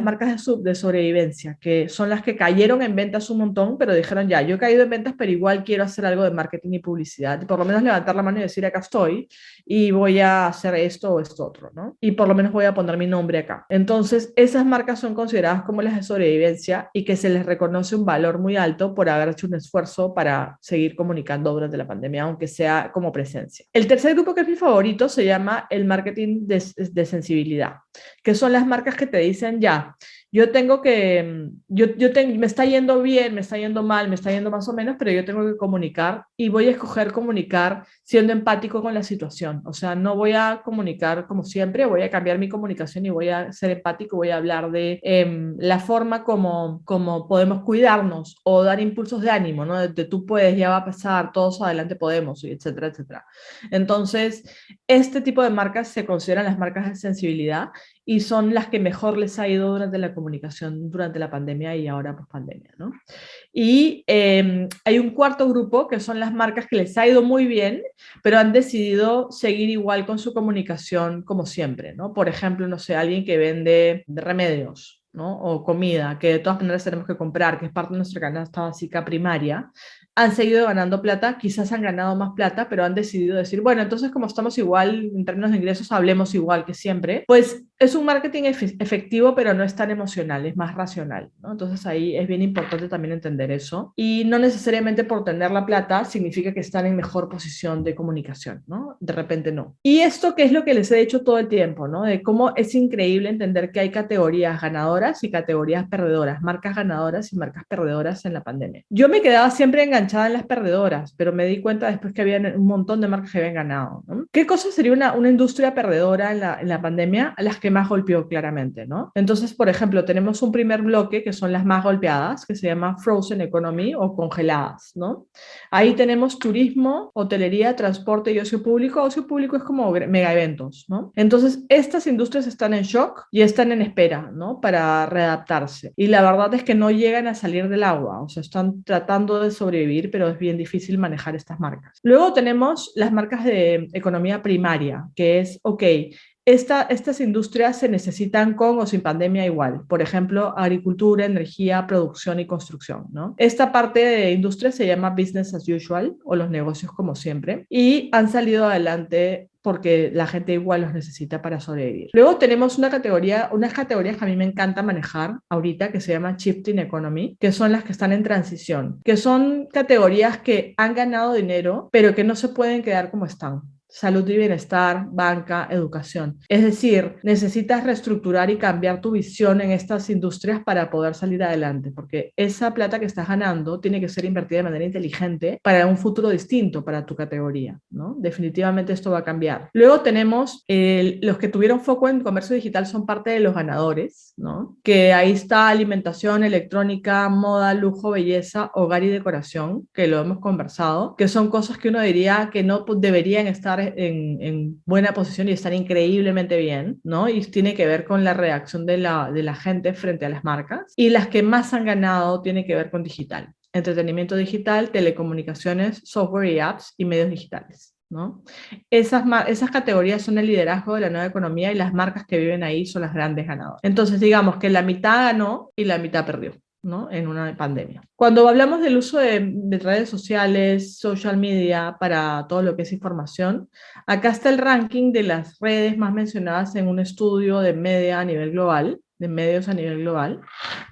marcas de sobrevivencia, que son las que cayeron en ventas un montón, pero dijeron ya, yo he caído en ventas, pero igual quiero hacer algo de marketing y publicidad. Y por lo menos levantar la mano y decir, acá estoy y voy a hacer esto o esto otro, ¿no? Y por lo menos voy a poner mi nombre acá. Entonces, esas marcas son consideradas como las de sobrevivencia y que se les reconoce un valor muy alto por haber hecho un esfuerzo para seguir comunicando durante la pandemia, aunque sea como presencia. El tercer grupo, que es mi favorito, se llama el marketing de sensibilidad, que son las marcas que te dicen ya, me está yendo bien, me está yendo mal, me está yendo más o menos, pero yo tengo que comunicar y voy a escoger comunicar siendo empático con la situación. O sea, no voy a comunicar como siempre, voy a cambiar mi comunicación y voy a ser empático, voy a hablar de la forma como podemos cuidarnos o dar impulsos de ánimo, ¿no? De tú puedes, ya va a pasar, todos adelante podemos, etcétera, etcétera. Entonces, este tipo de marcas se consideran las marcas de sensibilidad y son las que mejor les ha ido durante la comunicación, durante la pandemia y ahora post pandemia, ¿no? Y hay un cuarto grupo que son las marcas que les ha ido muy bien, pero han decidido seguir igual con su comunicación como siempre, ¿no? Por ejemplo, no sé, alguien que vende remedios, ¿no? O comida, que de todas maneras tenemos que comprar, que es parte de nuestra canasta básica primaria, han seguido ganando plata, quizás han ganado más plata, pero han decidido decir, bueno, entonces como estamos igual en términos de ingresos, hablemos igual que siempre, pues es un marketing efectivo, pero no es tan emocional, es más racional, ¿no? Entonces ahí es bien importante también entender eso. Y no necesariamente por tener la plata significa que están en mejor posición de comunicación, ¿no? De repente no. Y esto que es lo que les he dicho todo el tiempo, ¿no? De cómo es increíble entender que hay categorías ganadoras y categorías perdedoras, marcas ganadoras y marcas perdedoras en la pandemia. Yo me quedaba siempre enganchada en las perdedoras, pero me di cuenta después que había un montón de marcas que habían ganado, ¿no? ¿Qué cosa sería una industria perdedora en la pandemia? Las que más golpeó claramente, ¿no? Entonces, por ejemplo, tenemos un primer bloque que son las más golpeadas, que se llama Frozen Economy o congeladas, ¿no? Ahí tenemos turismo, hotelería, transporte y ocio público. Ocio público es como mega eventos, ¿no? Entonces, estas industrias están en shock y están en espera, ¿no? Para readaptarse. Y la verdad es que no llegan a salir del agua, o sea, están tratando de sobrevivir, pero es bien difícil manejar estas marcas. Luego tenemos las marcas de economía primaria, que es, ok, estas industrias se necesitan con o sin pandemia igual. Por ejemplo, agricultura, energía, producción y construcción, ¿no? Esta parte de industria se llama business as usual o los negocios como siempre y han salido adelante porque la gente igual los necesita para sobrevivir. Luego tenemos unas categorías que a mí me encanta manejar ahorita que se llama Shifting Economy, que son las que están en transición, que son categorías que han ganado dinero, pero que no se pueden quedar como están. Salud y bienestar, banca, educación. Es decir, necesitas reestructurar y cambiar tu visión en estas industrias para poder salir adelante, porque esa plata que estás ganando tiene que ser invertida de manera inteligente para un futuro distinto para tu categoría, ¿no? Definitivamente esto va a cambiar. Luego tenemos los que tuvieron foco en comercio digital son parte de los ganadores, ¿no? Que ahí está alimentación, electrónica, moda, lujo, belleza, hogar y decoración, que lo hemos conversado, que son cosas que uno diría que no deberían estar en buena posición y están increíblemente bien, ¿no? Y tiene que ver con la reacción de la gente frente a las marcas. Y las que más han ganado tiene que ver con digital, entretenimiento digital, telecomunicaciones, software y apps y medios digitales, ¿no? Esas categorías son el liderazgo de la nueva economía y las marcas que viven ahí son las grandes ganadoras. Entonces, digamos que la mitad ganó y la mitad perdió, ¿no? En una pandemia. Cuando hablamos del uso de redes sociales, social media para todo lo que es información, acá está el ranking de las redes más mencionadas en un estudio de media a nivel global, de medios a nivel global,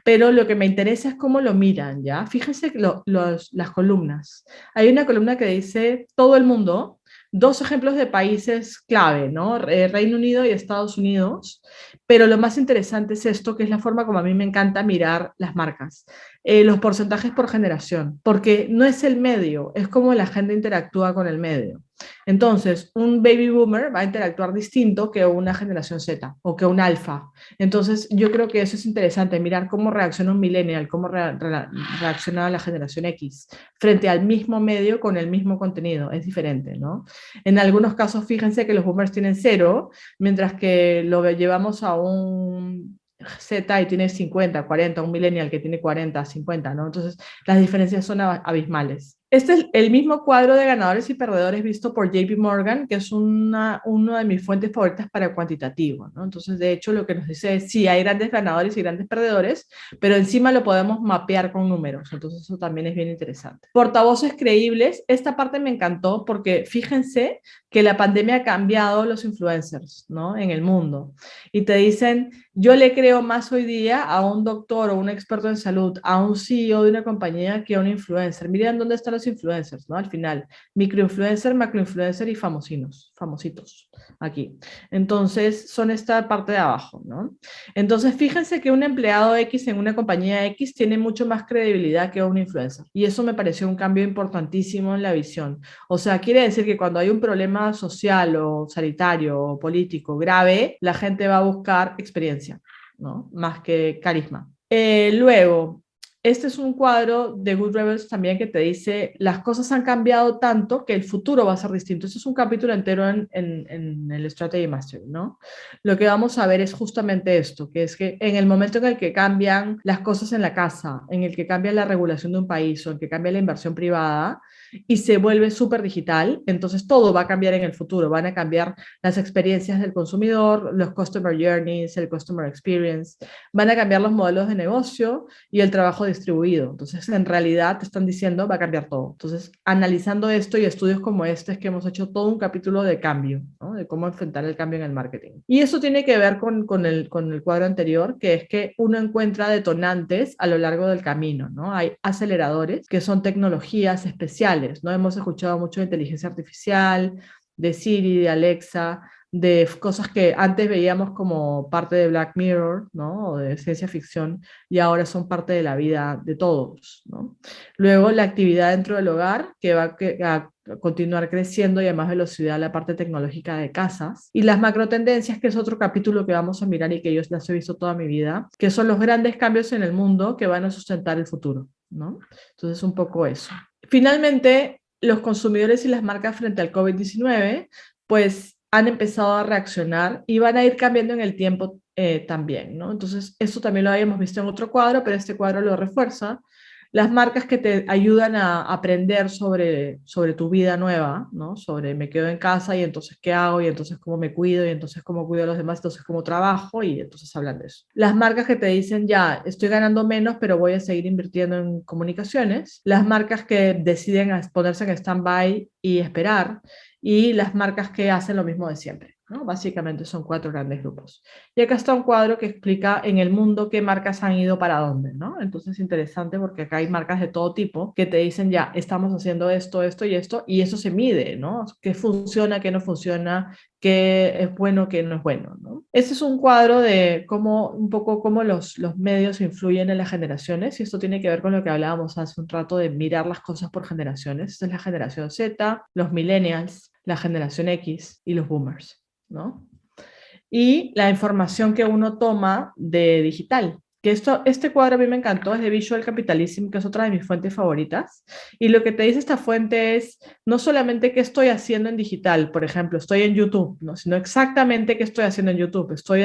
pero lo que me interesa es cómo lo miran, ¿ya? Fíjense las columnas. Hay una columna que dice todo el mundo, dos ejemplos de países clave, ¿no? Reino Unido y Estados Unidos, pero lo más interesante es esto, que es la forma como a mí me encanta mirar las marcas. los porcentajes por generación, porque no es el medio, es como la gente interactúa con el medio. Entonces, un baby boomer va a interactuar distinto que una generación Z o que un alfa. Entonces, yo creo que eso es interesante, mirar cómo reacciona un millennial, cómo reacciona la generación X frente al mismo medio con el mismo contenido. Es diferente, ¿no? En algunos casos, fíjense que los boomers tienen cero, mientras que lo llevamos a un Z y tiene 50, 40, un millennial que tiene 40, 50, ¿no? Entonces, las diferencias son abismales. Este es el mismo cuadro de ganadores y perdedores visto por JP Morgan, que es uno de mis fuentes favoritas para cuantitativo, ¿no? Entonces, de hecho, lo que nos dice es, sí, hay grandes ganadores y grandes perdedores, pero encima lo podemos mapear con números, entonces eso también es bien interesante. Portavoces creíbles, esta parte me encantó porque fíjense que la pandemia ha cambiado los influencers, ¿no? En el mundo. Y te dicen, yo le creo más hoy día a un doctor o un experto en salud, a un CEO de una compañía que a un influencer. Miren dónde están los influencers, ¿no? Al final, microinfluencer, macroinfluencer y famositos, aquí. Entonces, son esta parte de abajo, ¿no? Entonces, fíjense que un empleado X en una compañía X tiene mucho más credibilidad que un influencer. Y eso me pareció un cambio importantísimo en la visión. O sea, quiere decir que cuando hay un problema social o sanitario o político grave, la gente va a buscar experiencia, ¿no? Más que carisma. Luego, este es un cuadro de Good Rebels también que te dice, las cosas han cambiado tanto que el futuro va a ser distinto. Este es un capítulo entero en el Strategy Mastery, ¿no? Lo que vamos a ver es justamente esto, que es que en el momento en el que cambian las cosas en la casa, en el que cambia la regulación de un país o en el que cambia la inversión privada y se vuelve súper digital, entonces todo va a cambiar en el futuro. Van a cambiar las experiencias del consumidor, los customer journeys, el customer experience, van a cambiar los modelos de negocio y el trabajo distribuido. Entonces, en realidad, te están diciendo, va a cambiar todo. Entonces, analizando esto y estudios como este, es que hemos hecho todo un capítulo de cambio, ¿no? De cómo enfrentar el cambio en el marketing. Y eso tiene que ver con el cuadro anterior, que es que uno encuentra detonantes a lo largo del camino, ¿no? Hay aceleradores, que son tecnologías especiales, ¿no? Hemos escuchado mucho de inteligencia artificial, de Siri, de Alexa, de cosas que antes veíamos como parte de Black Mirror, ¿no? O de ciencia ficción, y ahora son parte de la vida de todos, ¿no? Luego la actividad dentro del hogar, que va a continuar creciendo y a más velocidad la parte tecnológica de casas. Y las macrotendencias, que es otro capítulo que vamos a mirar y que yo las he visto toda mi vida, que son los grandes cambios en el mundo que van a sustentar el futuro, ¿no? Entonces, un poco eso. Finalmente, los consumidores y las marcas frente al COVID-19, pues han empezado a reaccionar y van a ir cambiando en el tiempo también, ¿no? Entonces, eso también lo habíamos visto en otro cuadro, pero este cuadro lo refuerza. Las marcas que te ayudan a aprender sobre tu vida nueva, ¿no? Sobre me quedo en casa y entonces qué hago y entonces cómo me cuido y entonces cómo cuido a los demás, entonces cómo trabajo y entonces hablan de eso. Las marcas que te dicen ya, estoy ganando menos, pero voy a seguir invirtiendo en comunicaciones. Las marcas que deciden ponerse en stand-by y esperar. Y las marcas que hacen lo mismo de siempre, ¿no? Básicamente son 4 grandes grupos. Y acá está un cuadro que explica en el mundo qué marcas han ido para dónde, ¿no? Entonces es interesante porque acá hay marcas de todo tipo que te dicen ya, estamos haciendo esto, esto y eso se mide, ¿no? ¿Qué funciona, qué no funciona, qué es bueno, qué no es bueno, ¿no? Este es un cuadro de cómo, un poco cómo los medios influyen en las generaciones y esto tiene que ver con lo que hablábamos hace un rato de mirar las cosas por generaciones. Esta es la generación Z, los millennials, la generación X y los boomers, ¿no? Y la información que uno toma de digital. Que este cuadro a mí me encantó, es de Visual Capitalism, que es otra de mis fuentes favoritas. Y lo que te dice esta fuente es no solamente qué estoy haciendo en digital, por ejemplo, estoy en YouTube, ¿no? Sino exactamente qué estoy haciendo en YouTube. Estoy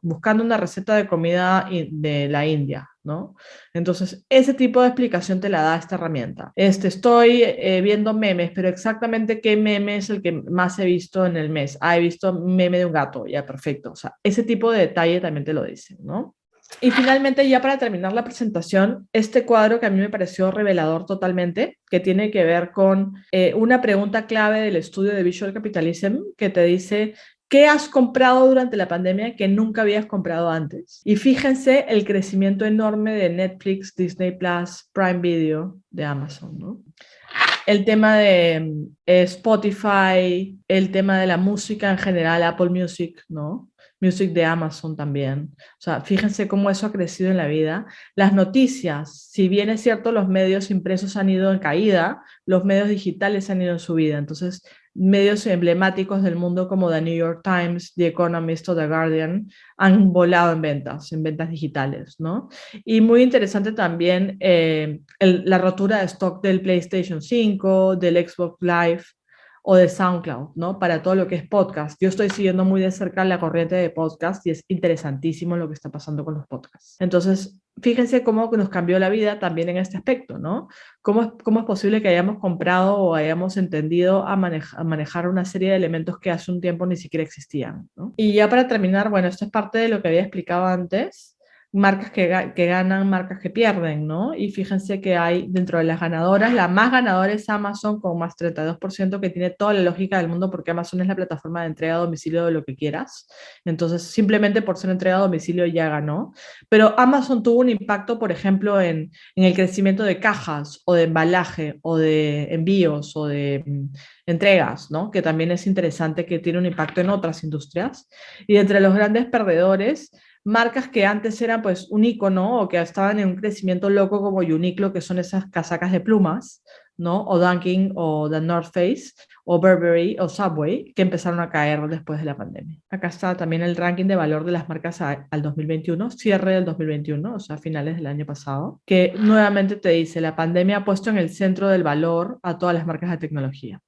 buscando una receta de comida de la India, ¿no? Entonces, ese tipo de explicación te la da esta herramienta. Estoy viendo memes, pero exactamente qué meme es el que más he visto en el mes. Ah, he visto meme de un gato, ya, perfecto. O sea, ese tipo de detalle también te lo dice, ¿no? Y finalmente, ya para terminar la presentación, este cuadro que a mí me pareció revelador totalmente, que tiene que ver con una pregunta clave del estudio de Visual Capitalism, que te dice, ¿qué has comprado durante la pandemia que nunca habías comprado antes? Y fíjense el crecimiento enorme de Netflix, Disney Plus, Prime Video, de Amazon, ¿no? El tema de Spotify, el tema de la música en general, Apple Music, ¿no? Music de Amazon también. O sea, fíjense cómo eso ha crecido en la vida. Las noticias, si bien es cierto, los medios impresos han ido en caída, los medios digitales han ido en subida. Entonces, medios emblemáticos del mundo como The New York Times, The Economist o The Guardian han volado en ventas digitales, ¿no? Y muy interesante también la rotura de stock del PlayStation 5, del Xbox Live o de SoundCloud, ¿no? Para todo lo que es podcast. Yo estoy siguiendo muy de cerca la corriente de podcast y es interesantísimo lo que está pasando con los podcasts. Entonces, fíjense cómo nos cambió la vida también en este aspecto, ¿no? Cómo es posible que hayamos comprado o hayamos entendido a manejar una serie de elementos que hace un tiempo ni siquiera existían, ¿no? Y ya para terminar, bueno, esto es parte de lo que había explicado antes, marcas que ganan, marcas que pierden, ¿no? Y fíjense que hay dentro de las ganadoras, la más ganadora es Amazon con más 32%, que tiene toda la lógica del mundo porque Amazon es la plataforma de entrega a domicilio de lo que quieras. Entonces, simplemente por ser entrega a domicilio ya ganó. Pero Amazon tuvo un impacto, por ejemplo, en el crecimiento de cajas o de embalaje o de envíos o de entregas, ¿no? Que también es interesante, que tiene un impacto en otras industrias. Y entre los grandes perdedores, marcas que antes eran pues un icono o que estaban en un crecimiento loco como Uniqlo, que son esas casacas de plumas, ¿no? O Dunkin o The North Face o Burberry o Subway, que empezaron a caer después de la pandemia. Acá está también el ranking de valor de las marcas al 2021, cierre del 2021, o sea, finales del año pasado, que nuevamente te dice, la pandemia ha puesto en el centro del valor a todas las marcas de tecnología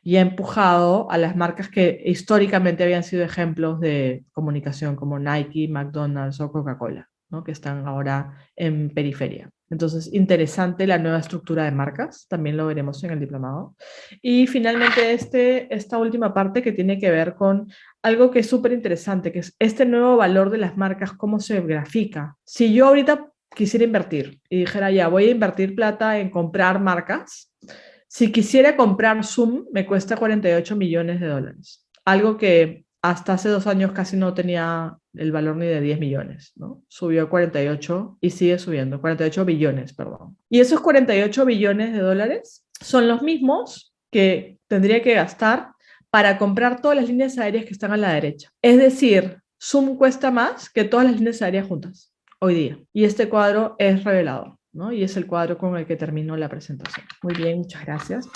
y ha empujado a las marcas que históricamente habían sido ejemplos de comunicación como Nike, McDonald's o Coca-Cola, ¿no? Que están ahora en periferia. Entonces, interesante la nueva estructura de marcas, también lo veremos en el diplomado. Y finalmente esta última parte que tiene que ver con algo que es súper interesante, que es este nuevo valor de las marcas, cómo se grafica. Si yo ahorita quisiera invertir y dijera, ya, voy a invertir plata en comprar marcas, si quisiera comprar Zoom, me cuesta 48 millones de dólares. Algo que hasta hace 2 años casi no tenía el valor ni de 10 millones, ¿no? Subió a 48 y sigue subiendo, 48 billones, perdón. Y esos 48 billones de dólares son los mismos que tendría que gastar para comprar todas las líneas aéreas que están a la derecha. Es decir, Zoom cuesta más que todas las líneas aéreas juntas hoy día. Y este cuadro es revelador, ¿no? Y es el cuadro con el que termino la presentación. Muy bien, muchas gracias.